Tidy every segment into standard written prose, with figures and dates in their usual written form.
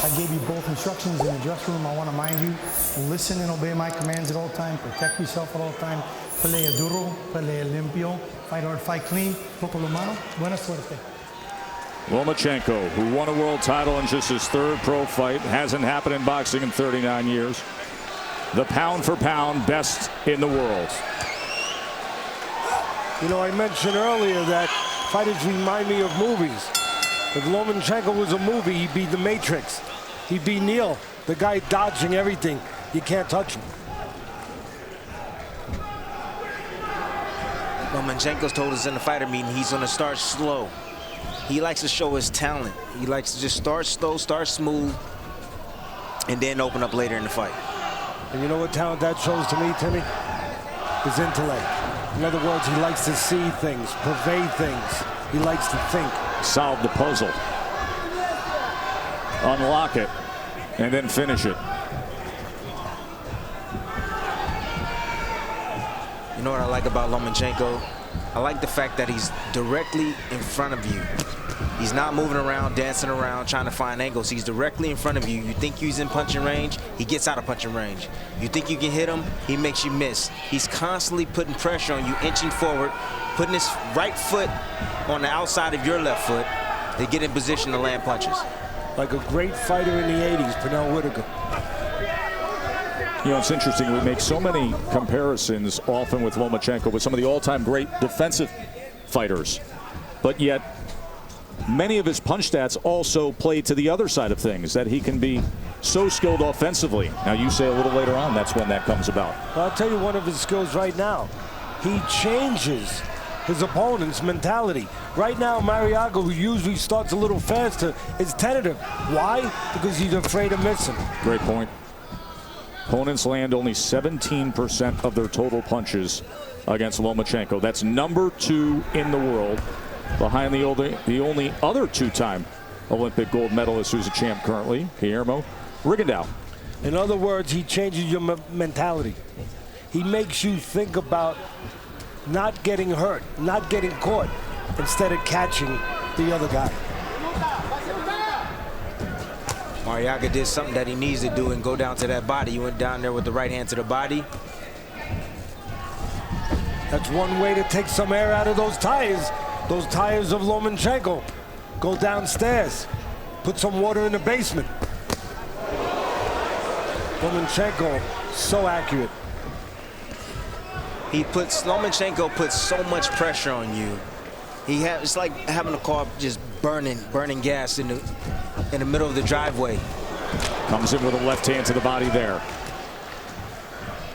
I gave you both instructions in the dressing room. I want to mind you, listen and obey my commands at all times. Protect yourself at all times. Pelea duro, pelea limpio. Fight hard, fight clean. Toco lo mano. Buena suerte. Lomachenko, who won a world title in just his third pro fight, hasn't happened in boxing in 39 years. The pound for pound best in the world. You know, I mentioned earlier that fighters remind me of movies. If Lomachenko was a movie, he'd be The Matrix. He'd be Neo, the guy dodging everything. You can't touch him. Lomachenko's told us in the fighter meeting he's going to start slow. He likes to show his talent. He likes to just start slow, start smooth, and then open up later in the fight. And you know what talent that shows to me, Timmy? His intellect. In other words, he likes to see things, pervade things. He likes to think. Solve the puzzle. Unlock it, and then finish it. You know what I like about Lomachenko? I like the fact that he's directly in front of you. He's not moving around, dancing around, trying to find angles. He's directly in front of you. You think he's in punching range, he gets out of punching range. You think you can hit him, he makes you miss. He's constantly putting pressure on you, inching forward, putting his right foot on the outside of your left foot to get in position to land punches. Like a great fighter in the 80s, Pernell Whitaker. You know, it's interesting. We make so many comparisons often with Lomachenko with some of the all-time great defensive fighters, but yet many of his punch stats also play to the other side of things, that he can be so skilled offensively. Now, you say a little later on that's when that comes about. Well, I'll tell you one of his skills right now. He changes his opponent's mentality. Right now, Marriaga, who usually starts a little faster, is tentative. Why? Because he's afraid of missing. Great point. Opponents land only 17% of their total punches against Lomachenko. That's number 2 in the world, behind the only other 2-time Olympic gold medalist who's a champ currently, Guillermo Rigondeaux. In other words, he changes your mentality. He makes you think about not getting hurt, not getting caught, instead of catching the other guy. Marriaga did something that he needs to do and go down to that body. He went down there with the right hand to the body. That's one way to take some air out of those tires of Lomachenko. Go downstairs, put some water in the basement. Lomachenko, so accurate. Lomachenko puts so much pressure on you. It's like having a car just burning gas in the middle of the driveway. Comes in with a left hand to the body there.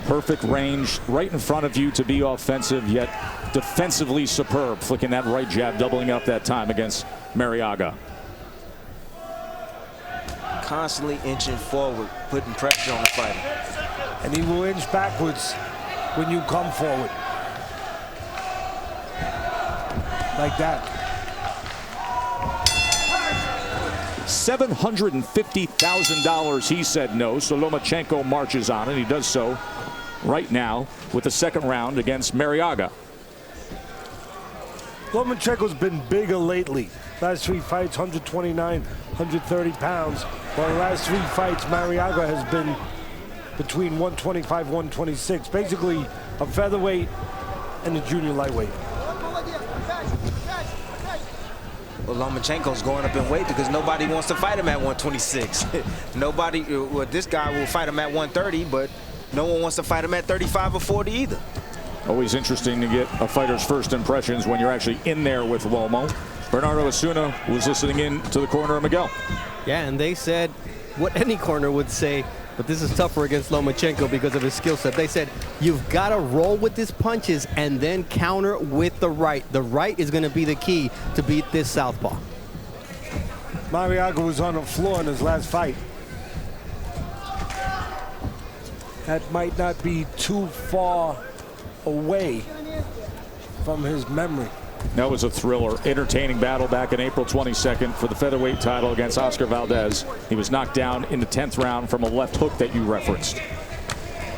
Perfect range right in front of you to be offensive, yet defensively superb. Flicking that right jab, doubling up that time against Marriaga. Constantly inching forward, putting pressure on the fighter. And he will inch backwards when you come forward. Like that. $750,000, he said no, so Lomachenko marches on, and he does so right now with the second round against Marriaga. Lomachenko's been bigger lately. Last 3 fights, 129, 130 pounds. While the last 3 fights, Marriaga has been between 125, 126. Basically a featherweight and a junior lightweight. Well, Lomachenko's going up in weight because nobody wants to fight him at 126. This guy will fight him at 130, but no one wants to fight him at 35 or 40 either. Always interesting to get a fighter's first impressions when you're actually in there with Lomo. Bernardo Osuna was listening in to the corner of Miguel. Yeah, and they said what any corner would say, but this is tougher against Lomachenko because of his skill set. They said, you've got to roll with his punches and then counter with the right. The right is going to be the key to beat this southpaw. Marriaga was on the floor in his last fight. That might not be too far away from his memory. That was a thriller, entertaining battle back in April 22nd for the featherweight title against Oscar Valdez. He was knocked down in the 10th round from a left hook that you referenced.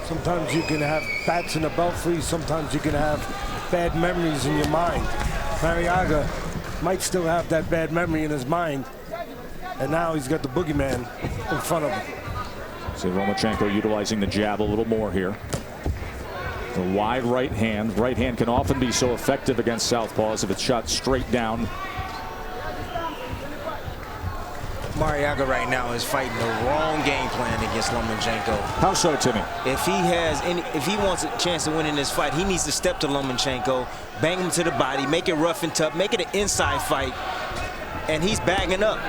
Sometimes you can have bats in the belfry. Sometimes you can have bad memories in your mind. Marriaga might still have that bad memory in his mind, And now he's got the boogeyman in front of him. See Lomachenko utilizing the jab a little more here. The wide right hand. Right hand can often be so effective against southpaws if it's shot straight down. Marriaga right now is fighting the wrong game plan against Lomachenko. How so, Timmy? If he wants a chance to win in this fight, he needs to step to Lomachenko, bang him to the body, make it rough and tough, make it an inside fight, and he's bagging up.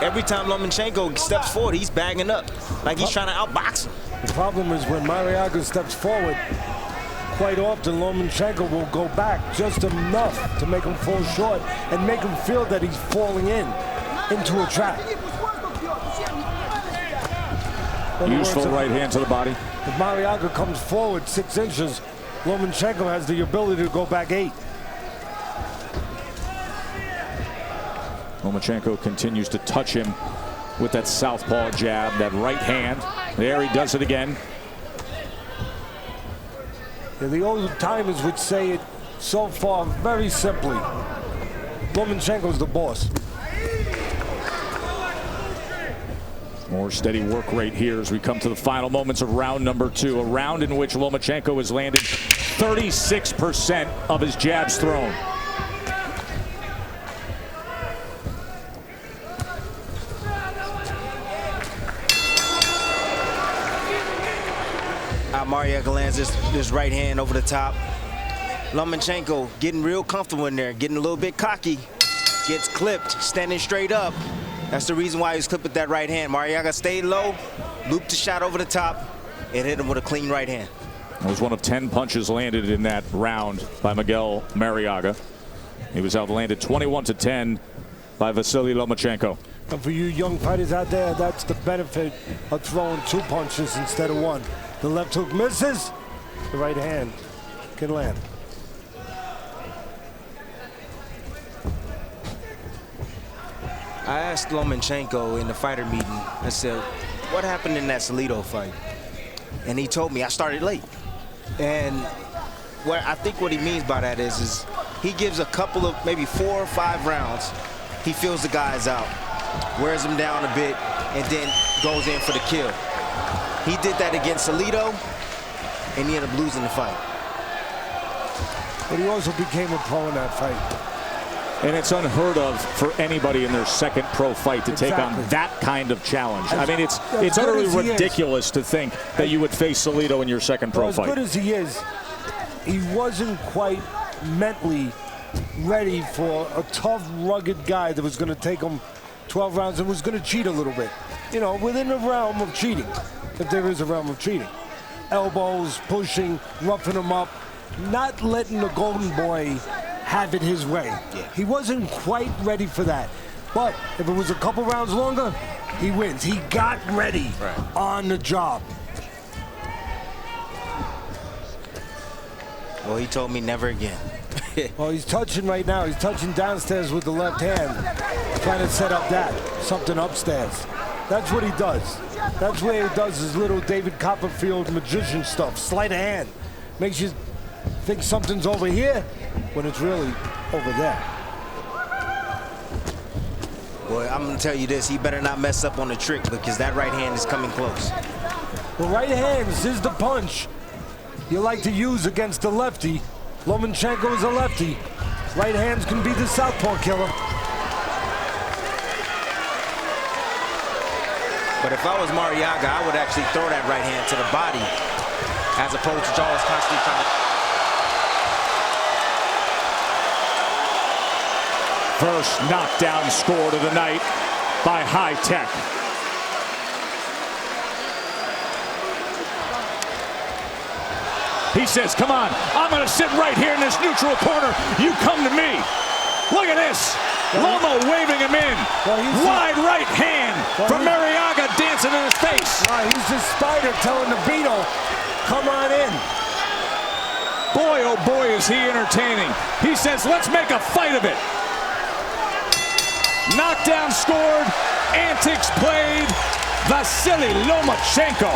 Every time Lomachenko steps forward, he's bagging up, like he's trying to outbox him. The problem is when Marriaga steps forward, quite often Lomachenko will go back just enough to make him fall short and make him feel that he's falling into a trap. Useful right hand to the body. If Marriaga comes forward 6 inches, Lomachenko has the ability to go back 8. Lomachenko continues to touch him with that southpaw jab, that right hand. There he does it again. Yeah, the old timers would say it so far very simply. Lomachenko's the boss. More steady work rate here as we come to the final moments of round number 2. A round in which Lomachenko has landed 36% of his jabs thrown. Marriaga lands this right hand over the top. Lomachenko getting real comfortable in there, getting a little bit cocky. Gets clipped, standing straight up. That's the reason why he's clipped with that right hand. Marriaga stayed low, looped the shot over the top, and hit him with a clean right hand. That was one of 10 punches landed in that round by Miguel Marriaga. He was outlanded 21-10 by Vasiliy Lomachenko. And for you young fighters out there, that's the benefit of throwing 2 punches instead of 1. The left hook misses, the right hand can land. I asked Lomachenko in the fighter meeting, I said, what happened in that Salido fight? And he told me I started late. And I think what he means by that is he gives a couple of maybe 4 or 5 rounds. He feels the guys out, wears them down a bit, and then goes in for the kill. He did that against Salido, and he ended up losing the fight. But he also became a pro in that fight. And it's unheard of for anybody in their second pro fight to take on that kind of challenge. I mean, it's utterly ridiculous to think that you would face Salido in your second pro fight. As good as he is, he wasn't quite mentally ready for a tough, rugged guy that was going to take him 12 rounds and was going to cheat a little bit. You know, within the realm of cheating, if there is a realm of cheating. Elbows, pushing, roughing him up, not letting the golden boy have it his way. Yeah. He wasn't quite ready for that. But if it was a couple rounds longer, he wins. He got ready on the job. Well, he told me never again. Well, he's touching right now. He's touching downstairs with the left hand, trying to set up something upstairs. That's what he does. That's where he does his little David Copperfield magician stuff. Sleight of hand. Makes you think something's over here when it's really over there. Boy, I'm going to tell you this. He better not mess up on the trick because that right hand is coming close. Well, right hands is the punch you like to use against the lefty. Lomachenko is a lefty. Right hands can be the southpaw killer. But if I was Marriaga, I would actually throw that right hand to the body as opposed to always constantly trying to... First knockdown scored of the night by High Tech. He says, come on, I'm going to sit right here in this neutral corner. You come to me. Look at this. Loma waving him in. Wide right hand from Marriaga dancing in his face. He's the spider telling the beetle, come on in. Boy, oh boy, is he entertaining. He says, let's make a fight of it. Knockdown scored, antics played. Vasiliy Lomachenko.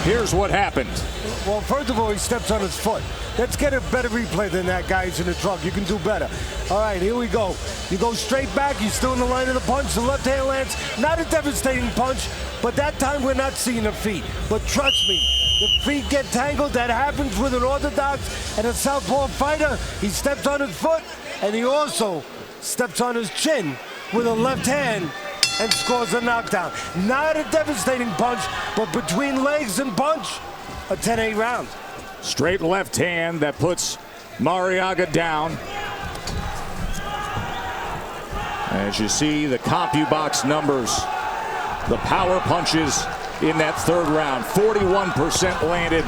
Here's what happened. Well, first of all, he steps on his foot. Let's get a better replay than that, guys, in the truck. You can do better. All right, here we go. You go straight back. You're still in the line of the punch. The left hand lands. Not a devastating punch, but that time we're not seeing the feet. But trust me, the feet get tangled. That happens with an orthodox and a southpaw fighter. He steps on his foot, and he also steps on his chin with a left hand and scores a knockdown. Not a devastating punch, but between legs and punch, a 10-8 round. Straight left hand that puts Marriaga down. As you see the CompuBox numbers, the power punches in that third round, 41% landed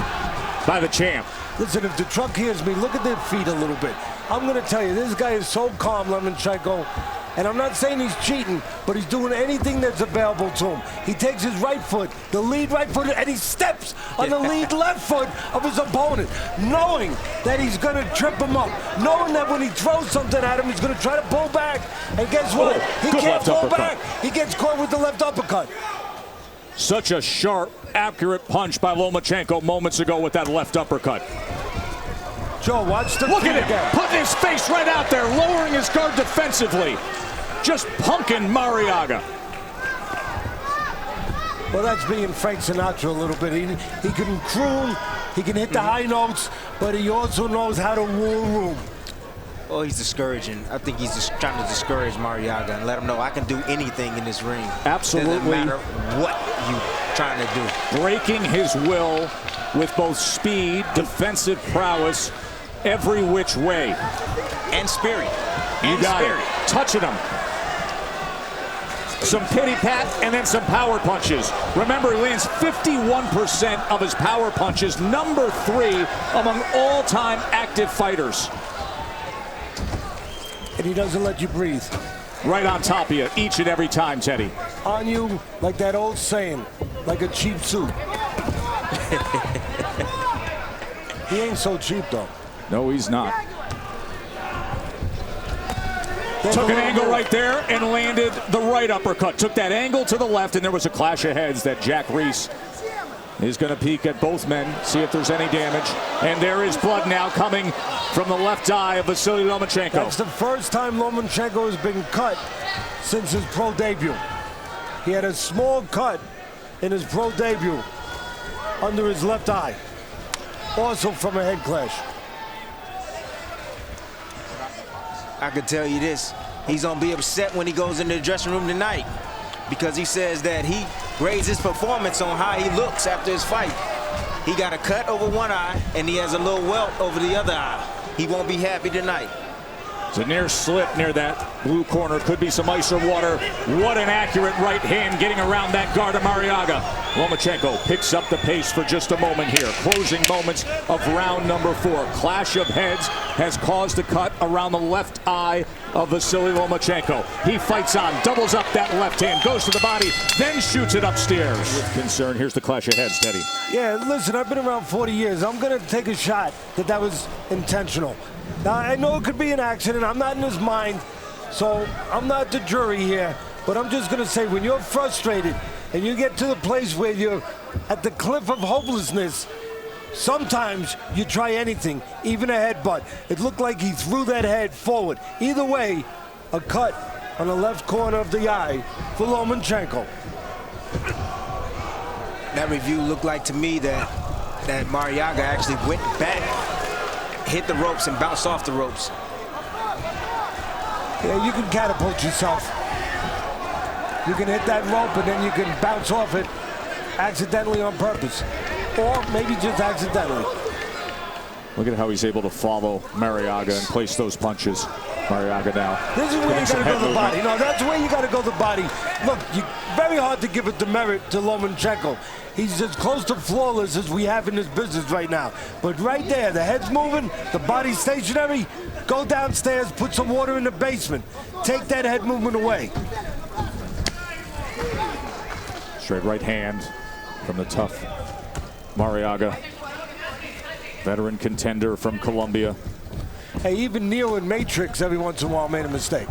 by the champ. Listen, if the truck hears me, look at their feet a little bit. I'm going to tell you, this guy is so calm, Lomachenko. And I'm not saying he's cheating, but he's doing anything that's available to him. He takes his right foot, the lead right foot, and he steps on the lead left foot of his opponent, knowing that he's going to trip him up, knowing that when he throws something at him, he's going to try to pull back. And guess what? He can't pull back. He gets caught with the left uppercut. Such a sharp, accurate punch by Lomachenko moments ago with that left uppercut. Joe, watch the Look feet at him, again. putting his face right out there, lowering his guard defensively. Just punking Marriaga. Well, that's being Frank Sinatra a little bit. He can croon, he can hit the high notes, but he also knows how to rule a room. Oh, he's discouraging. I think he's just trying to discourage Marriaga and let him know I can do anything in this ring. Absolutely. Doesn't matter what you're trying to do. Breaking his will with both speed, defensive prowess, every which way. And spirit. You got it. Touching him. Some pity pat and then some power punches. Remember, he lands 51% of his power punches, number 3 among all-time active fighters. And he doesn't let you breathe. Right on top of you each and every time, Teddy. On you, like that old saying, like a cheap suit. He ain't so cheap, though. No, he's not. Took an angle right there and landed the right uppercut. Took that angle to the left, and there was a clash of heads that Jack Reese is going to peek at both men, see if there's any damage. And there is blood now coming from the left eye of Vasiliy Lomachenko. That's the first time Lomachenko has been cut since his pro debut. He had a small cut in his pro debut under his left eye, also from a head clash. I can tell you this, he's going to be upset when he goes into the dressing room tonight because he says that he grades his performance on how he looks after his fight. He got a cut over one eye, and he has a little welt over the other eye. He won't be happy tonight. It's a near slip near that blue corner. Could be some ice or water. What an accurate right hand getting around that guard of Marriaga. Lomachenko picks up the pace for just a moment here. Closing moments of round number 4. Clash of heads has caused a cut around the left eye of Vasiliy Lomachenko. He fights on, doubles up that left hand, goes to the body, then shoots it upstairs. With concern, here's the clash of heads, Teddy. Yeah, listen, I've been around 40 years. I'm going to take a shot that was intentional. Now, I know it could be an accident. I'm not in his mind, so I'm not the jury here. But I'm just going to say, when you're frustrated and you get to the place where you're at the cliff of hopelessness, sometimes you try anything, even a headbutt. It looked like he threw that head forward. Either way, a cut on the left corner of the eye for Lomachenko. That review looked like to me that Marriaga actually went back, hit the ropes, and bounced off the ropes. Yeah, you can catapult yourself. You can hit that rope and then you can bounce off it accidentally on purpose. Or maybe just accidentally. Look at how he's able to follow Marriaga and place those punches. Marriaga now. This is where you got to go the body. No, that's where you got to go the body. Look, very hard to give it the merit to Lomachenko. He's as close to flawless as we have in this business right now. But right there, the head's moving, the body's stationary. Go downstairs, put some water in the basement. Take that head movement away. Straight right hand from the tough Marriaga. Veteran contender from Colombia. Hey, even Neo in Matrix every once in a while made a mistake.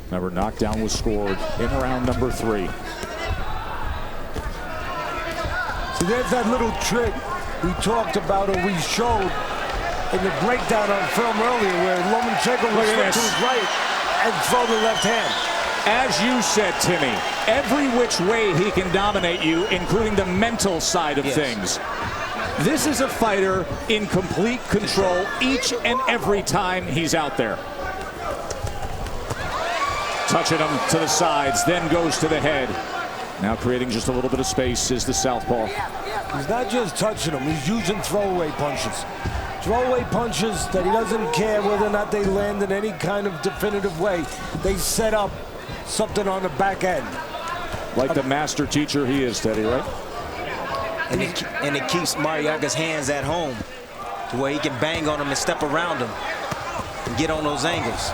Remember, knockdown was scored in round number 3. So there's that little trick we talked about, or we showed in the breakdown on film earlier, where Lomachenko will slip to his right and throw the left hand. As you said, Timmy, every which way he can dominate you, including the mental side of things. This is a fighter in complete control each and every time he's out there. Touching him to the sides, then goes to the head. Now creating just a little bit of space is the southpaw. He's not just touching him, he's using throwaway punches. Throwaway punches that he doesn't care whether or not they land in any kind of definitive way. They set up something on the back end. Like the master teacher he is, Teddy, right? And it keeps Marriaga's hands at home to where he can bang on him and step around him and get on those angles.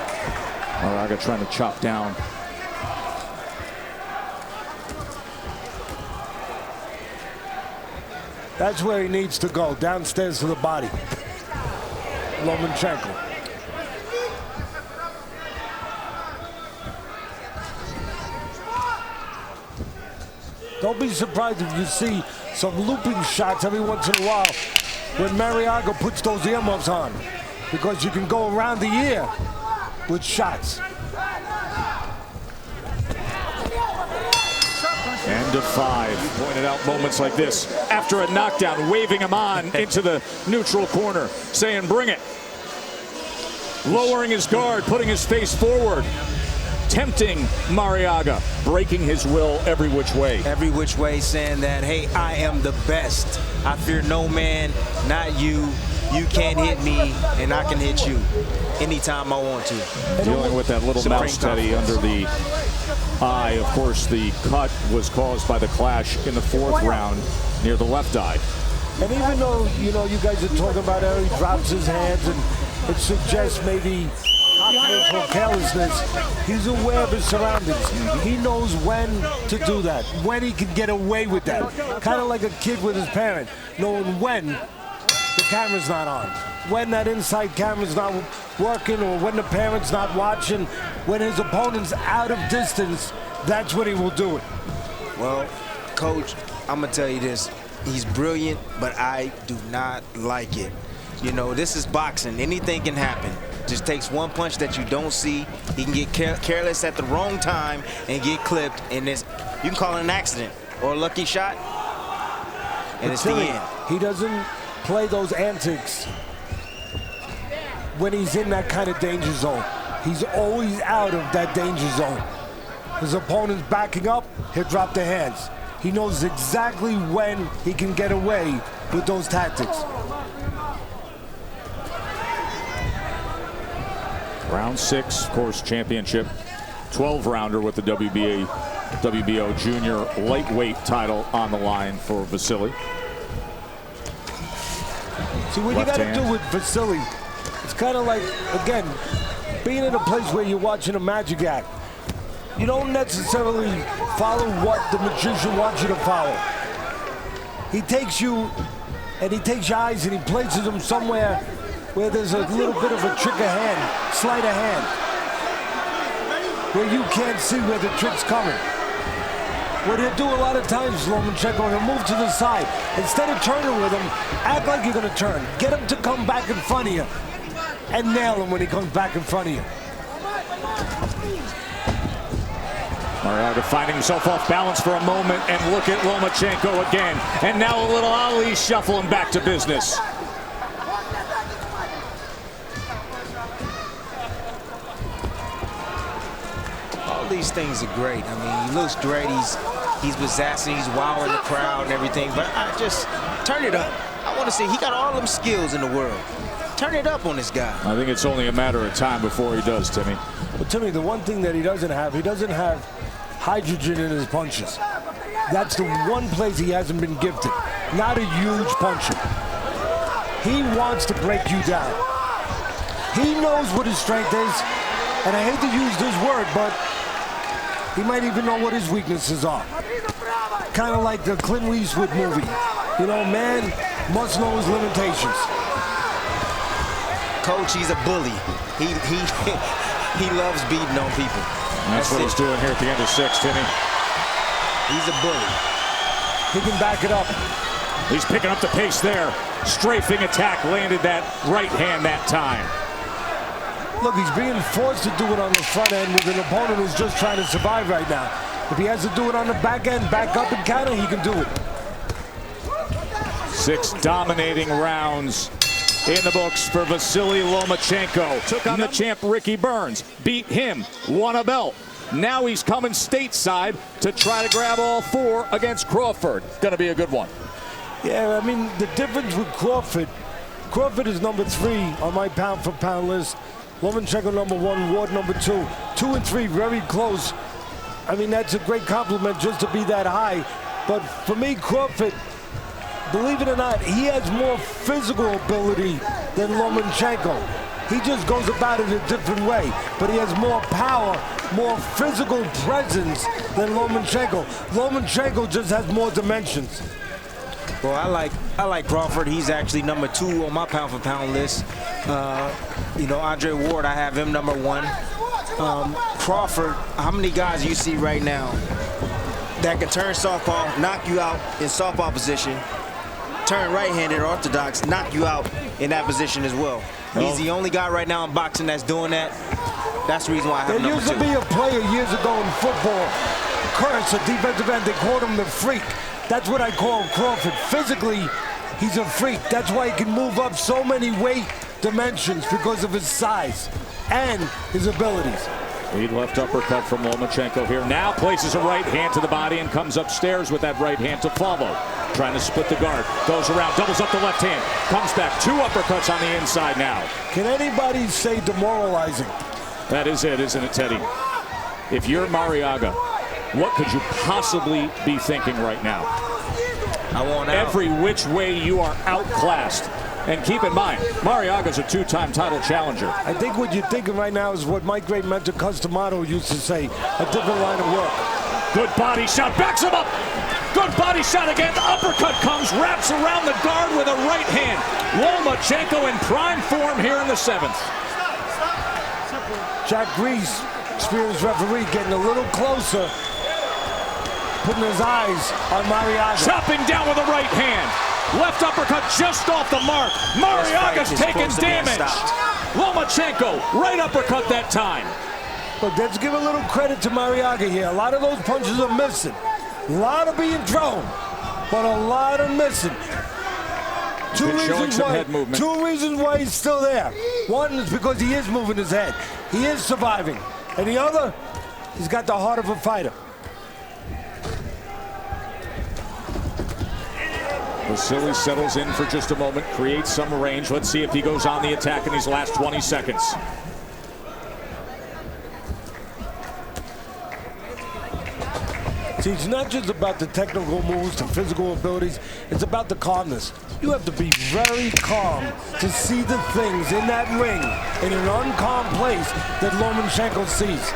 Marriaga trying to chop down. That's where he needs to go, downstairs to the body. Lomachenko. Don't be surprised if you see some looping shots every once in a while when Marriaga puts those earmuffs on, because you can go around the ear with shots. End of 5. You pointed out moments like this after a knockdown, waving him on into the neutral corner, saying, bring it. Lowering his guard, putting his face forward, tempting Marriaga, breaking his will every which way. Every which way, saying that, hey, I am the best. I fear no man, not you. You can't hit me, and I can hit you anytime I want to. Dealing with that little mouse, Teddy, under the eye. Of course, the cut was caused by the clash in the 4th round near the left eye. And even though, you know, you guys are talking about how he drops his hands and it suggests maybe confidence or carelessness, he's aware of his surroundings. He knows when to do that, when he can get away with that. Kind of like a kid with his parent, knowing when the camera's not on, when that inside camera's not working, or when the parent's not watching, when his opponent's out of distance, that's when he will do it. Well, Coach, I'm going to tell you this. He's brilliant, but I do not like it. You know, this is boxing. Anything can happen. Just takes one punch that you don't see. He can get careless at the wrong time and get clipped, and you can call it an accident or a lucky shot, and it's the end. He doesn't play those antics when he's in that kind of danger zone. He's always out of that danger zone. His opponent's backing up, he'll drop the hands. He knows exactly when he can get away with those tactics. Round 6, of course, championship 12-rounder with the WBO junior lightweight title on the line for Vasiliy. See, what you got to do with Vasiliy, it's kind of like, again, being in a place where you're watching a magic act. You don't necessarily follow what the magician wants you to follow. He takes you and he takes your eyes and he places them somewhere where there's a little bit of a trick of hand, sleight of hand, where you can't see where the trick's coming. What he'll do a lot of times, Lomachenko, he'll move to the side. Instead of turning with him, act like you're going to turn. Get him to come back in front of you and nail him when he comes back in front of you. Marriaga finding himself off balance for a moment, and look at Lomachenko again. And now a little Ali shuffle and back to business. All these things are great. I mean, he looks great. He's possessing, he's wowing the crowd and everything. But I just turn it up. I want to see, he got all them skills in the world. Turn it up on this guy. I think it's only a matter of time before he does, Timmy. But Timmy, the one thing that he doesn't have hydrogen in his punches. That's the one place he hasn't been gifted. Not a huge puncher. He wants to break you down. He knows what his strength is, and I hate to use this word, but he might even know what his weaknesses are. Kind of like the Clint Eastwood movie. You know, man must know his limitations. Coach, he's a bully. He loves beating on people. That's what he's doing here at the end of 6, Timmy. He's a bully. He can back it up. He's picking up the pace there. Strafing attack, landed that right hand that time. Look, he's being forced to do it on the front end with an opponent who's just trying to survive right now. If he has to do it on the back end, back up and counter, he can do it. 6 dominating rounds in the books for Vasiliy Lomachenko. Took on the champ Ricky Burns, beat him, won a belt. Now he's coming stateside to try to grab all 4 against Crawford. Gonna be a good one. Yeah, I mean, the difference with Crawford is number 3 on my pound-for-pound list. Lomachenko number 1, Ward number 2. 2 and 3 very close. I mean, that's a great compliment just to be that high. But for me, Crawford, believe it or not, he has more physical ability than Lomachenko. He just goes about it a different way, but he has more power, more physical presence than Lomachenko. Lomachenko just has more dimensions. Well, I like Crawford. He's actually number 2 on my pound-for-pound list. You know, Andre Ward, I have him number 1. Crawford, how many guys you see right now that can turn southpaw, knock you out in southpaw position, turn right-handed or orthodox, knock you out in that position as well? He's the only guy right now in boxing that's doing that. That's the reason why I have There number 2. used to be a player years ago in football, Kurtz, a defensive end, they called him the freak. That's what I call Crawford. Physically, he's a freak. That's why he can move up so many weight dimensions because of his size and his abilities. Lead left uppercut from Lomachenko here. Now places a right hand to the body and comes upstairs with that right hand to follow. Trying to split the guard. Goes around, doubles up the left hand. Comes back, 2 uppercuts on the inside now. Can anybody say demoralizing? That is it, isn't it, Teddy? If you're Marriaga, what could you possibly be thinking right now? I want out. Every which way you are outclassed. And keep in mind, Marriaga's a 2-time title challenger. I think what you're thinking right now is what my great mentor Customato used to say, a different line of work. Good body shot, backs him up. Good body shot again. Uppercut comes, wraps around the guard with a right hand. Lomachenko in prime form here in the 7th. Jack Grease, experienced referee, getting a little closer, putting his eyes on Marriaga. Chopping down with a right hand. Left uppercut just off the mark. Marriaga's taking damage. Lomachenko, right uppercut that time. Look, let's give a little credit to Marriaga here. A lot of those punches are missing. A lot are being thrown, but a lot are missing. Two reasons why he's still there. One is because he is moving his head. He is surviving. And the other, he's got the heart of a fighter. Vasiliy settles in for just a moment, creates some range. Let's see if he goes on the attack in these last 20 seconds. See, it's not just about the technical moves, the physical abilities. It's about the calmness. You have to be very calm to see the things in that ring in an uncalm place that Lomachenko sees.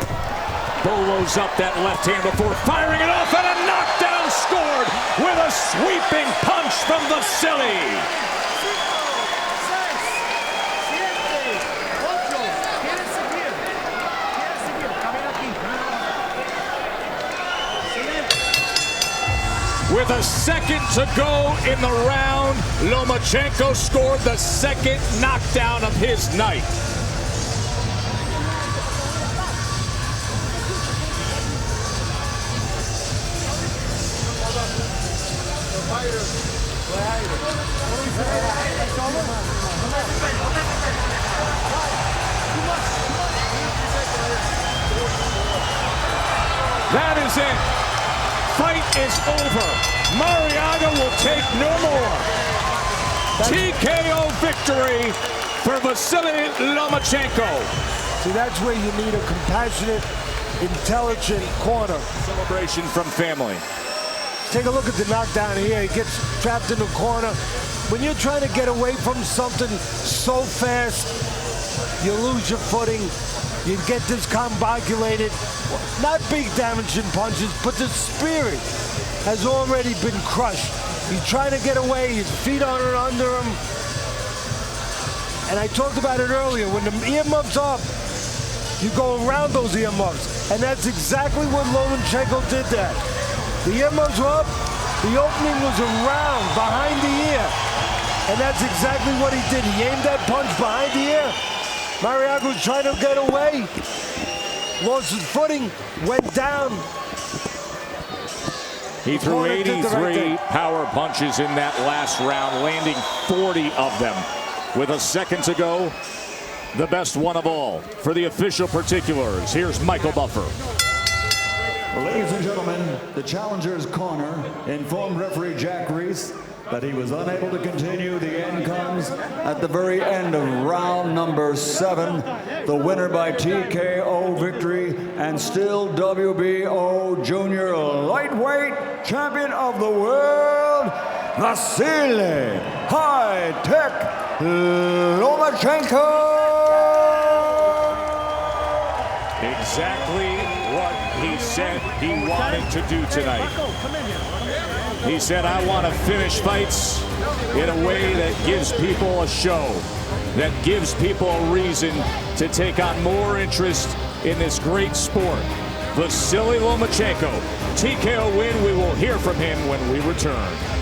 Bolos up that left hand before firing it off, and a knockdown scored with a sweeping punch from Vasiliy. With a second to go in the round, Lomachenko scored the 2nd knockdown of his night. That is it. Fight is over. Marriaga will take no more. TKO victory for Vasiliy Lomachenko. See, that's where you need a compassionate, intelligent corner. Celebration from family. Take a look at the knockdown here. He gets trapped in the corner. When you're trying to get away from something so fast, you lose your footing. You get discombobulated. Not big damaging punches, but the spirit has already been crushed. He's trying to get away. His feet are under him. And I talked about it earlier. When the earmuffs up, you go around those earmuffs. And that's exactly what Lomachenko did that. The earmuffs were up. The opening was around, behind the ear. And that's exactly what he did. He aimed that punch behind the ear. Marriaga was trying to get away. Lost his footing, went down. He threw 83 power punches in that last round, landing 40 of them. With a second to go, the best one of all. For the official particulars, here's Michael Buffer. Ladies and gentlemen, the challenger's corner informed referee Jack Reese that he was unable to continue. The end comes at the very end of round number 7. The winner by TKO victory and still WBO junior lightweight champion of the world, Vasiliy High-Tech Lomachenko. Exactly what he said he wanted to do tonight. He said, I want to finish fights in a way that gives people a show, that gives people a reason to take on more interest in this great sport. Vasiliy Lomachenko, TKO win. We will hear from him when we return.